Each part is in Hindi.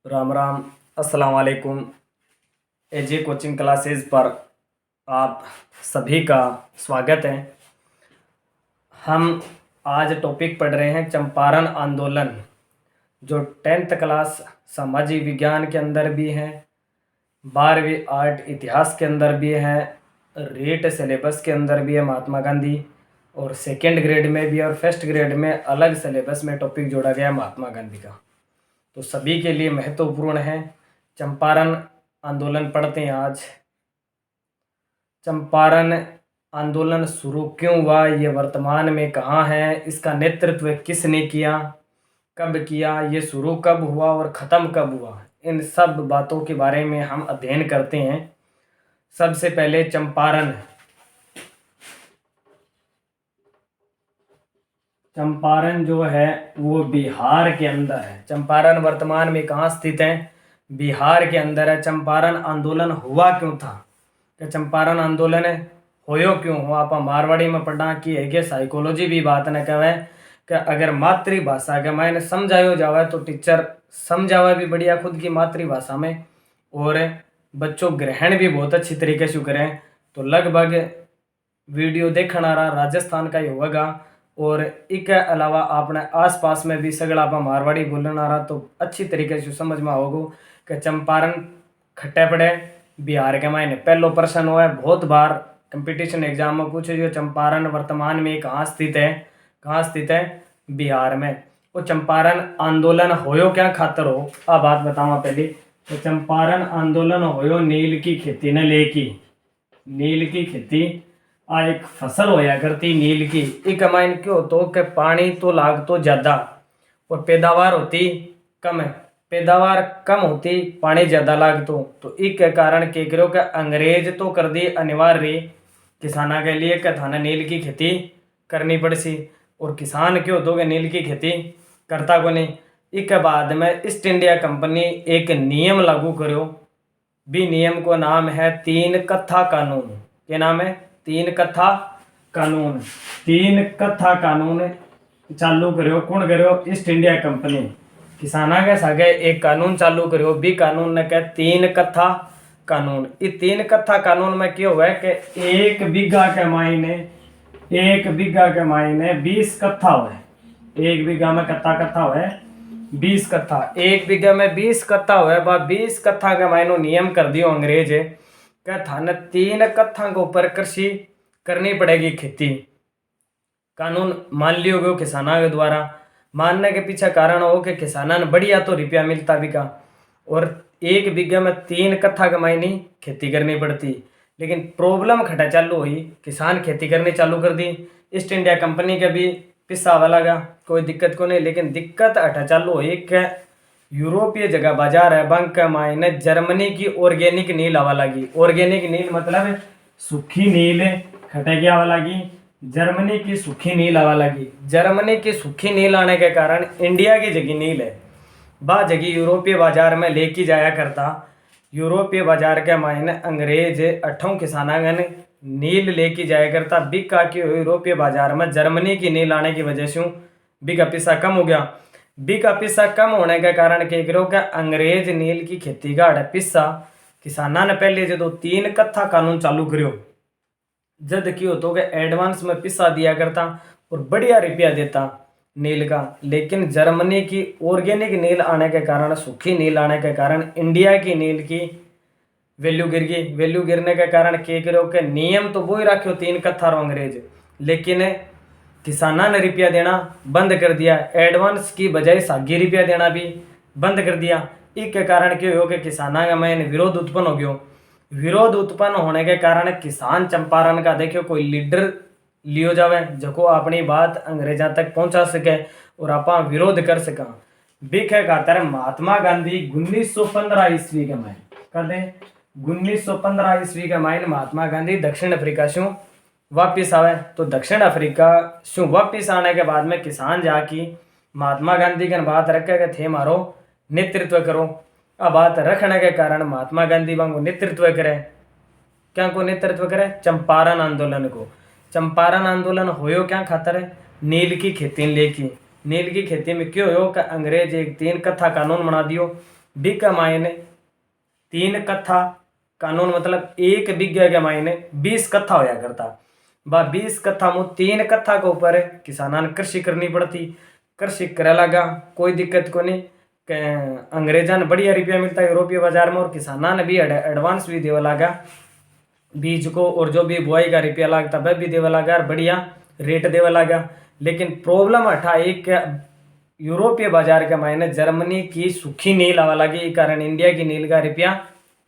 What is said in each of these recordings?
राम राम, अस्सलाम वालेकुम। एजे कोचिंग क्लासेस पर आप सभी का स्वागत है। हम आज टॉपिक पढ़ रहे हैं चंपारण आंदोलन, जो 10th क्लास सामाजिक विज्ञान के अंदर भी है, 12वीं आर्ट इतिहास के अंदर भी है, रीट सिलेबस के अंदर भी है महात्मा गांधी, और सेकेंड ग्रेड में भी और फर्स्ट ग्रेड में अलग सिलेबस में टॉपिक जोड़ा गया महात्मा गांधी का, तो सभी के लिए महत्वपूर्ण है। चंपारण आंदोलन पढ़ते हैं आज। चंपारण आंदोलन शुरू क्यों हुआ, ये वर्तमान में कहाँ है, इसका नेतृत्व किसने किया, कब किया, ये शुरू कब हुआ और ख़त्म कब हुआ, इन सब बातों के बारे में हम अध्ययन करते हैं। सबसे पहले चंपारण जो है वो बिहार के अंदर है। चंपारण वर्तमान में कहाँ स्थित है, बिहार के अंदर है। चंपारण आंदोलन हुआ क्यों था, कि चंपारण आंदोलन होयो क्यों हुआ, आप मारवाड़ी में पढ़ा कि है साइकोलॉजी भी बात न कहे कि अगर मातृभाषा के मैंने समझायो जावे तो टीचर समझावे भी बढ़िया खुद की मातृभाषा में, और बच्चों ग्रहण भी बहुत अच्छी तरीके से करें। तो लगभग वीडियो देखना रहा राजस्थान का ही होगा, और इसके अलावा अपने आसपास में भी सगड़ा आप मारवाड़ी बोलना रहा तो अच्छी तरीके से समझ में आओगे कि चंपारण खट्टे पड़े बिहार के मायने। पहलो प्रश्न हुआ है, बहुत बार कंपटीशन एग्जाम में पूछे जो चंपारण वर्तमान में कहाँ स्थित है, बिहार में। वो चंपारण आंदोलन होयो क्या खातर हो, आ बात बतावा पहले। तो चंपारण आंदोलन होयो नील की खेती ने लेकी। नील की खेती आ एक फसल होया करती नील की, एक माइन क्यों तो कि पानी तो लाग तो ज़्यादा और पैदावार होती कम है। पैदावार कम होती, पानी ज़्यादा लागतो, तो इस कारण के करो कि अंग्रेज तो कर दी अनिवार्य किसाना के लिए कि थाने नील की खेती करनी पड़सी, और किसान क्यों तो कि नील की खेती करता को नहीं। इसके बाद में ईस्ट इंडिया कंपनी एक नियम लागू करो, भी नियम को नाम है 3 कत्था कानून। क्या नाम है? 3 कत्था कानून। 3 कत्था कानून चालू करो, कौन करो? East India company. किसाना के सागे एक कानून चालू करो, भी कानून ने कह 3 कत्था कानून। इस 3 कत्था कानून में क्या हुआ है कि 1 बीघा के मायने 20 कत्था हुआ है। 1 बीघा में कत्था हुआ है 20 कत्था। 1 बीघा में 20 कत्था हुआ है, 20 कत्था के मायनो नियम कर दियो अंग्रेज क्या थाने 3 कत्था के ऊपर कृषि करनी पड़ेगी, खेती। कानून मान लियो गयो किसाना के द्वारा। मानने के पीछे कारण हो कि किसाना ने बढ़िया तो रुपया मिलता भी का, और 1 बीघा में 3 कत्था कमाईनी खेती करनी पड़ती। लेकिन प्रॉब्लम खटा चालू हुई, किसान खेती करनी चालू कर दी। ईस्ट इंडिया कंपनी के भी पिस्सा वाला गा, कोई दिक्कत को नहीं। लेकिन दिक्कत हटा चालू हुई कि यूरोपीय जगह बाजार है बंक मायने जर्मनी की ऑर्गेनिक नील आवा लगी। ऑर्गेनिक नील मतलब सूखी नील खटे आवा लगी, जर्मनी की सूखी नील आवा लगी। जर्मनी की सूखी नील आने के कारण इंडिया की जगह नील है बा जगह यूरोपीय बाजार में लेके जाया करता। यूरोपीय बाजार के मायने अंग्रेज 8 किसानागन नील लेके जाया करता। बिका कि यूरोपीय बाजार में जर्मनी की नील आने की वजह से बिका पैसा कम हो गया। बिका पैसा कम होने के कारण क्या करो कि अंग्रेज नील की खेती का पिस्सा किसाना ने पहले जो 3 कत्था कानून चालू करो, जद क्यों तो कि एडवांस में पिस्सा दिया करता और बढ़िया रुपया देता नील का। लेकिन जर्मनी की ऑर्गेनिक नील आने के कारण, सूखी नील आने के कारण इंडिया की नील की वैल्यू गिर गई। वैल्यू गिरने के कारण क्या करो कि नियम तो वो ही रखो 3 कत्था रो अंग्रेज, लेकिन किसाना ने रुपया देना बंद कर दिया। एडवांस की बजाय सागी रुपया देना भी बंद कर दिया। इसके कारण क्या हो कि किसाना का में विरोध उत्पन्न हो गया। विरोध उत्पन्न होने के कारण किसान चंपारण का देखियो कोई लीडर लियो जावे जो अपनी बात अंग्रेजा तक पहुंचा सके और आप विरोध कर सका। बिखे खातर महात्मा गांधी 1915 ईस्वी के मायने कर दे 1915 ईस्वी के मायने महात्मा गांधी दक्षिण अफ्रीका से वापिस आवे। तो दक्षिण अफ्रीका से वापिस आने के बाद में किसान जाके महात्मा गांधी के बात रखे के थे मारो नेतृत्व करो। अब बात रखने के कारण महात्मा गांधी वांगो नेतृत्व करे, क्या को नेतृत्व करे? चंपारण आंदोलन को। चंपारण आंदोलन होयो क्या खातर है? नील की खेती लेके। नील की खेती में क्यों हो कि अंग्रेज एक 3 कत्था कानून बना दियो, बी का मायने 3 कट्ठा कानून मतलब 1 बीघे के मायने 20 कट्ठा होया करता। बा 20 कट्ठा मु 3 कट्ठा के ऊपर किसानान कृषि करनी पड़ती। कृषि करे लगा कोई दिक्कत को नहीं, अंग्रेजा ने बढ़िया रुपया मिलता यूरोपीय बाजार में, और किसाना ने भी एडवांस भी देवा लगा बीज को, और जो भी बुआई का रुपया लगता वह भी देवा लगा और बढ़िया रेट देवा लगा। लेकिन प्रॉब्लम हटा एक यूरोपीय बाजार के मायने जर्मनी की सूखी नील आवा लगी, इस कारण इंडिया की नील का रुपया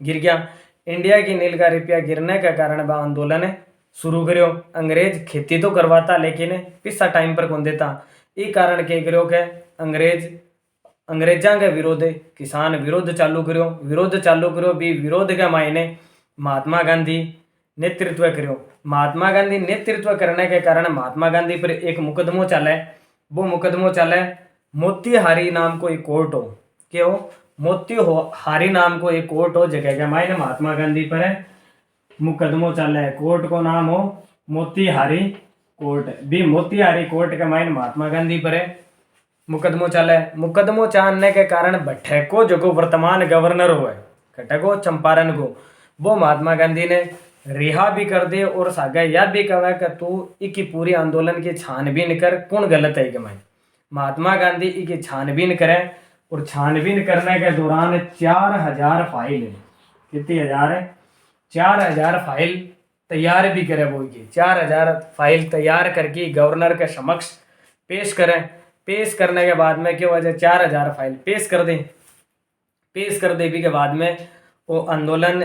गिर गया। इंडिया की नील का रुपया गिरने के कारण वह आंदोलन शुरू करो। अंग्रेज खेती तो करवाता लेकिन पिस्सा टाइम पर कौन देता, इस कारण के करो के अंग्रेजा के विरोध किसान विरोध चालू करो भी विरोध के मायने महात्मा गांधी नेतृत्व करो। महात्मा गांधी नेतृत्व करने के कारण महात्मा गांधी पर एक मुकदमो चले, वो मुकदमो चले मोतीहारी नाम को एक कोर्ट हो, क्यों मोतीहारी नाम को एक कोर्ट हो जगह के मायने महात्मा गांधी पर मुकदमो चले। कोर्ट को नाम हो मोतीहारी कोर्ट, भी मोतीहारी कोर्ट के मायने महात्मा गांधी पर मुकदमो चले। मुकदमो चालने के कारण भट्टे को जो वर्तमान गवर्नर हुए घटे को चंपारण को, वो महात्मा गांधी ने रिहा भी कर दे और सागा यह भी कहा कि तू इकी पूरी आंदोलन की छानबीन कर कौन गलत है कि मैं। महात्मा गांधी इकी छानबीन करें और छानबीन करने के दौरान 4000 फाइल, कितनी हजार है 4000 फाइल तैयार भी करे। वो की 4000 फाइल तैयार करके गवर्नर के समक्ष पेश करें। पेश करने के बाद में क्यों वजह 4000 फाइल पेश कर दे भी के बाद में वो आंदोलन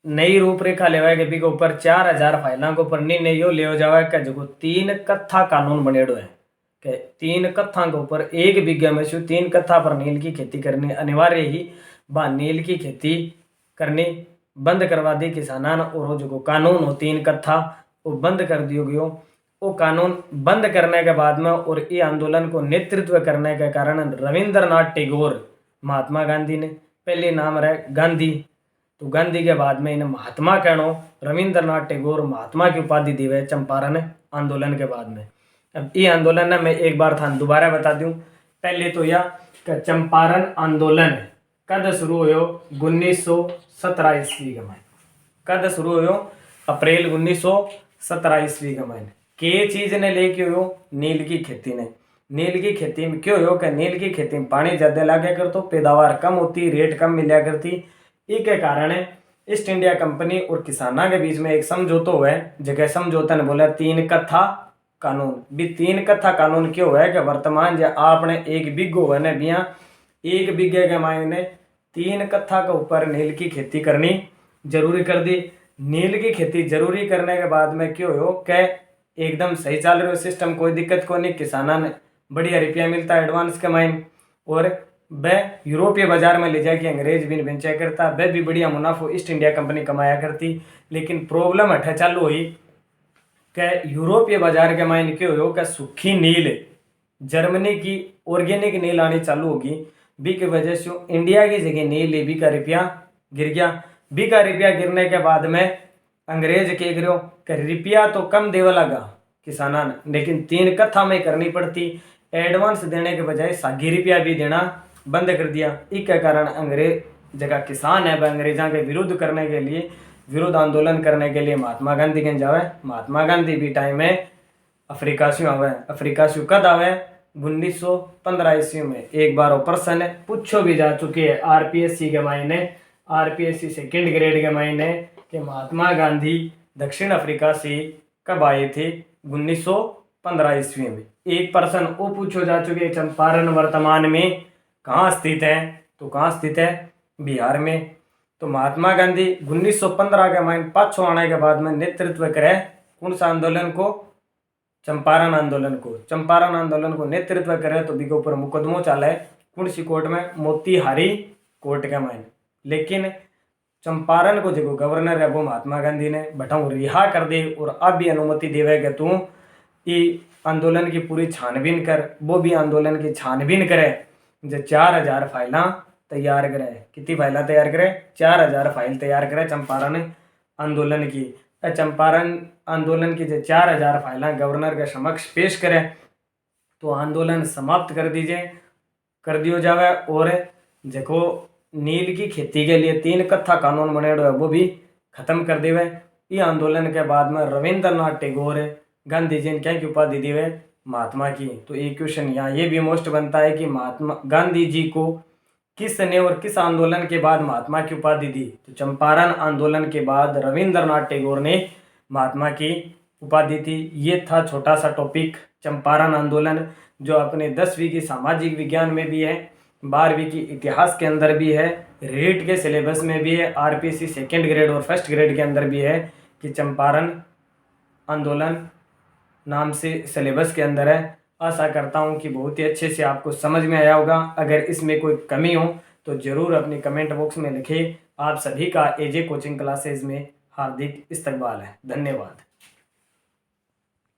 नई रूपरेखा लेवा के भी के ऊपर 4000 फाइलों के ऊपर निर्णय यो ले जावा कि जो 3 कट्ठा कानून बनेड़ो है कि 3 कट्ठा के ऊपर 1 बीघे में से 3 कट्ठा पर नील की खेती करनी अनिवार्य ही। बा नील की खेती करनी बंद करवा दी किसानान, और वो जो कानून हो 3 कट्ठा वो बंद कर दियो गयो। वो कानून बंद करने के बाद में और ये आंदोलन को नेतृत्व करने के कारण रविंद्रनाथ टैगोर, महात्मा गांधी ने पहले नाम रहे गांधी, तो गांधी के बाद में इन्हें महात्मा कहनो, रविंद्रनाथ टैगोर महात्मा की उपाधि दी हुई चंपारण आंदोलन के बाद में। अब ये आंदोलन ना मैं एक बार था दोबारा बता दूं, पहले तो यह कि चंपारण आंदोलन कद शुरू हो 1917 ईस्वी के मायने, कद शुरू हो अप्रैल 1917 ईस्वी के मायने। के चीज ने लेके हो नील की खेती ने। नील की खेती में क्यों हो कि नील की खेती में पानी ज्यादा लगे कर तो पैदावार कम होती, रेट कम मिला करती। एक के कारण ईस्ट इंडिया कंपनी और किसाना के बीच में एक समझौता हुआ है, जगह समझौता ने बोला 3 कट्ठा कानून। भी 3 कट्ठा कानून क्यों है कि वर्तमान जो आपने 1 बीघो है ना बिया 1 बीघे के मायने 3 कट्ठा के ऊपर नील की खेती करनी जरूरी कर दी। नील की खेती जरूरी करने के बाद में क्यों हो कि एकदम सही चल रहे हो सिस्टम, कोई दिक्कत को नहीं, किसाना ने बढ़िया रुपया मिलता है एडवांस के माइन, और वह यूरोपीय बाजार में ले जाके अंग्रेज भी बेचा करता, वह भी बढ़िया मुनाफो ईस्ट इंडिया कंपनी कमाया करती। लेकिन प्रॉब्लम हटे चालू हुई कि यूरोपीय बाजार के माइन क्यों हो कि सूखी नील जर्मनी की ऑर्गेनिक नील आनी चालू होगी, बी की वजह से इंडिया की जगह नील बी का रुपया गिर गया। बी का रुपया गिरने के बाद में अंग्रेज के करो कि रुपया तो कम देवा लगा किसाना ने, लेकिन 3 कट्ठा में करनी पड़ती। एडवांस देने के बजाय सागी रुपया भी देना बंद कर दिया। इसके कारण अंग्रेज जगह किसान है वह अंग्रेजा के विरुद्ध करने के लिए विरोध आंदोलन करने के लिए महात्मा गांधी के जावे। महात्मा गांधी भी टाइम में अफ्रीका से आवे। अफ्रीका से कद आवे 1915 ईस्वी में। एक बार प्रश्न पूछो भी जा चुके हैं आरपीएससी के मायने, आरपीएससी सेकंड ग्रेड के मायने कि महात्मा गांधी दक्षिण अफ्रीका से कब आए थे 1915 ईस्वी में। एक प्रश्न वो पूछो जा चुके चंपारण वर्तमान में कहाँ स्थित है, तो कहाँ स्थित है बिहार में। तो महात्मा गांधी 1915 के मायने पाछो आने के बाद में नेतृत्व करे कौन सा आंदोलन को, चंपारण आंदोलन को। चंपारण आंदोलन को नेतृत्व करे तो बिको ऊपर मुकदमो चाले कौन सी कोर्ट में, मोतीहारी कोर्ट के मायने। लेकिन चंपारण को जो गवर्नर है वो महात्मा गांधी ने बटाऊ रिहा कर दे और अब भी अनुमति देवे कि तू ये आंदोलन की पूरी छानबीन कर। वो भी आंदोलन की छानबीन करे, जो 4000 फाइलें तैयार करे। कितनी फाइलें तैयार करे, 4000 फाइल तैयार करे चंपारण आंदोलन की। चंपारण आंदोलन की जो 4000 फाइलें गवर्नर के समक्ष पेश करे तो आंदोलन समाप्त कर दियो जावे। और देखो नील की खेती के लिए 3 कत्था कानून बनेड़ो है वो भी खत्म कर दिवे। ये आंदोलन के बाद में रविंद्रनाथ टैगोर गांधी जी ने क्या की उपाधि दी है, महात्मा की। तो एक क्वेश्चन यहाँ ये भी मोस्ट बनता है कि महात्मा गांधी जी को किसने और किस आंदोलन के बाद महात्मा की उपाधि दी। तो चंपारण आंदोलन के बाद रविंद्रनाथ टैगोर ने महात्मा की उपाधि थी। ये था छोटा सा टॉपिक चंपारण आंदोलन, जो अपने 10वीं की सामाजिक विज्ञान में भी है, 12वीं की इतिहास के अंदर भी है, रीट के सिलेबस में भी है, आरपीसी सेकेंड ग्रेड और फर्स्ट ग्रेड के अंदर भी है कि चंपारण आंदोलन नाम से सिलेबस के अंदर है। आशा करता हूँ कि बहुत ही अच्छे से आपको समझ में आया होगा। अगर इसमें कोई कमी हो तो ज़रूर अपने कमेंट बॉक्स में लिखें। आप सभी का एजे कोचिंग क्लासेज में हार्दिक इस्तकबाल है। धन्यवाद।